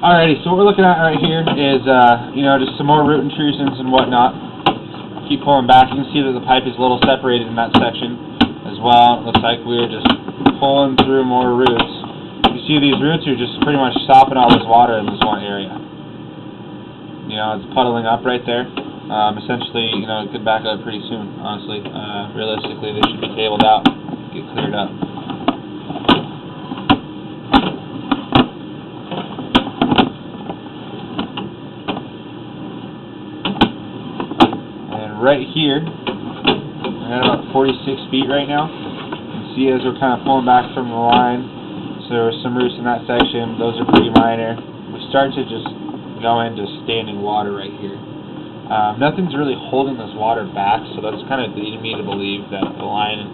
Alrighty, so what we're looking at right here is, just some more root intrusions and whatnot. Keep pulling back. You can see that the pipe is a little separated in that section as well. It looks like we're just pulling through more roots. You see these roots are just pretty much stopping all this water in this one area. It's puddling up right there. Essentially, it could back up pretty soon, honestly. Realistically, they should be cabled out, get cleared up. Right here, we're at about 46 feet right now. You can see as we're kind of pulling back from the line, so there were some roots in that section. Those are pretty minor. We start to just go into standing water right here. Nothing's really holding this water back, so that's kind of leading me to believe that the line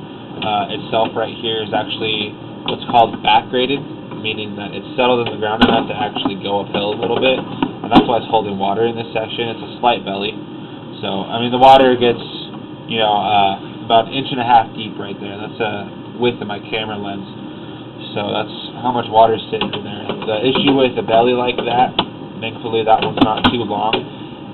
itself right here is actually what's called backgraded, meaning that it's settled in the ground enough to actually go uphill a little bit, and that's why it's holding water in this section. It's a slight belly. So, the water gets, about 1.5 inches deep right there. That's the width of my camera lens. So that's how much water is sitting in there. The issue with a belly like that, thankfully that one's not too long,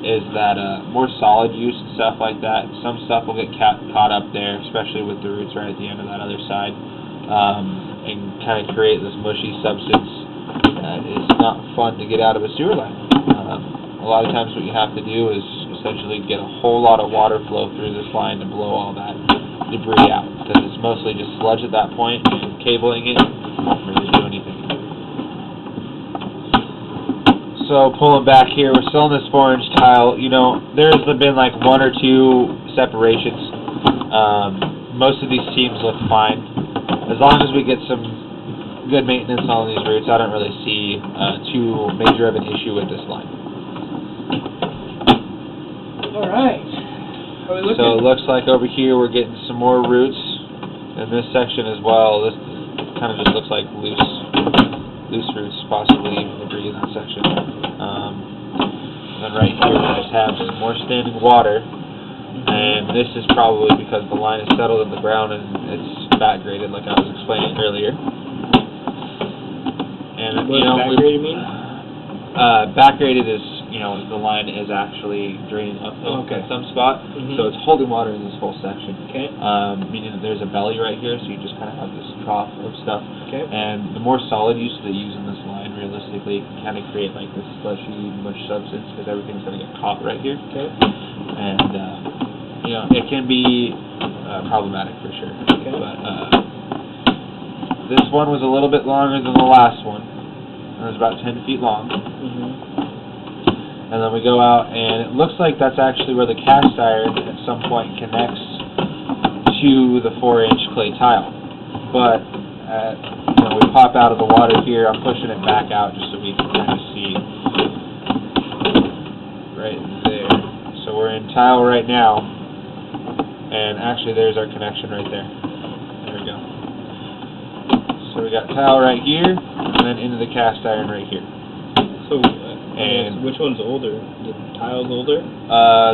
is that more solid use and stuff like that, some stuff will get caught up there, especially with the roots right at the end of that other side, and kind of create this mushy substance that is not fun to get out of a sewer line. A lot of times what you have to do is essentially get a whole lot of water flow through this line to blow all that debris out, because it's mostly just sludge at that point, and cabling it won't really do anything. So pulling back here, we're still in this 4-inch tile. There's been like 1 or 2 separations. Most of these seams look fine. As long as we get some good maintenance on these roots, I don't really see too major of an issue with this line. Alright. So it looks like over here we're getting some more roots in this section as well. This kind of just looks like loose roots, possibly even debris in that section. And then right here we just have some more standing water, and this is probably because the line is settled in the ground and it's backgraded, like I was explaining earlier. And what does backgraded mean? Backgraded is the line is actually draining uphill at some spot, so it's holding water in this whole section. Okay. Meaning that there's a belly right here, so you just kind of have this trough of stuff. Okay. And the more solid use that you use in this line, realistically, can kind of create like this slushy, mush substance, because everything's going to get caught right here. Okay. And it can be problematic for sure. Okay. But this one was a little bit longer than the last one. It was about 10 feet long. And then we go out, and it looks like that's actually where the cast iron at some point connects to the 4-inch clay tile. But we pop out of the water here. I'm pushing it back out just so we can kind of see right there. So we're in tile right now, and actually there's our connection right there. There we go. So we got tile right here, and then into the cast iron right here. So. And which one's older? The tile's older?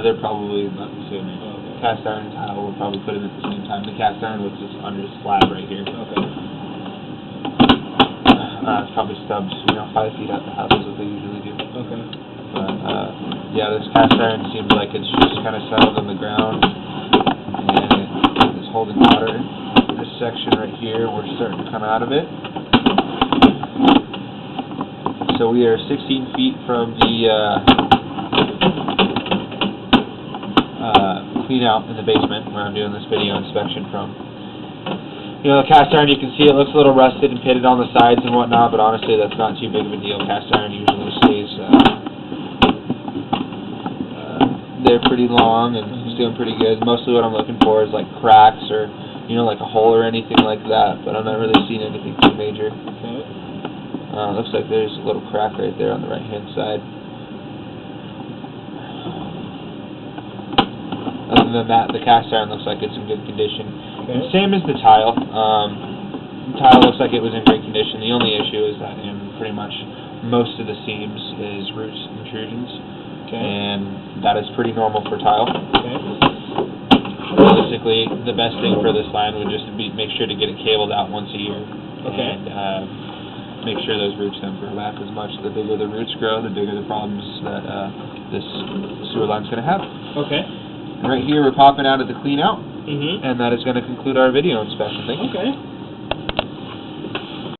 They're probably about the same age. Okay. Cast iron and tile will probably put in at the same time. The cast iron was just under the slab right here. Okay. It's probably stubbed, 5 feet out the house is what they usually do. Okay. But, yeah, this cast iron seems like it's just kind of settled in the ground, and it's holding water. This section right here, we're starting to come out of it. So we are 16 feet from the clean out in the basement where I'm doing this video inspection from. The cast iron, you can see it looks a little rusted and pitted on the sides and whatnot, but honestly that's not too big of a deal. Cast iron usually stays they're pretty long and it's doing pretty good. Mostly what I'm looking for is like cracks or like a hole or anything like that, but I'm not really seeing anything too major. Okay. Looks like there's a little crack right there on the right-hand side. Other than that, the cast iron looks like it's in good condition. Okay. Same as the tile. The tile looks like it was in great condition. The only issue is that in pretty much most of the seams is root intrusions. Okay. And that is pretty normal for tile. Okay. Realistically, the best thing for this line would just be make sure to get it cabled out once a year. Okay. And make sure those roots don't grow back as much. The bigger the roots grow, the bigger the problems that this sewer line's going to have. Okay. And right here, we're popping out of the clean out, Mm-hmm. and that is going to conclude our video inspection. Thank you. Okay.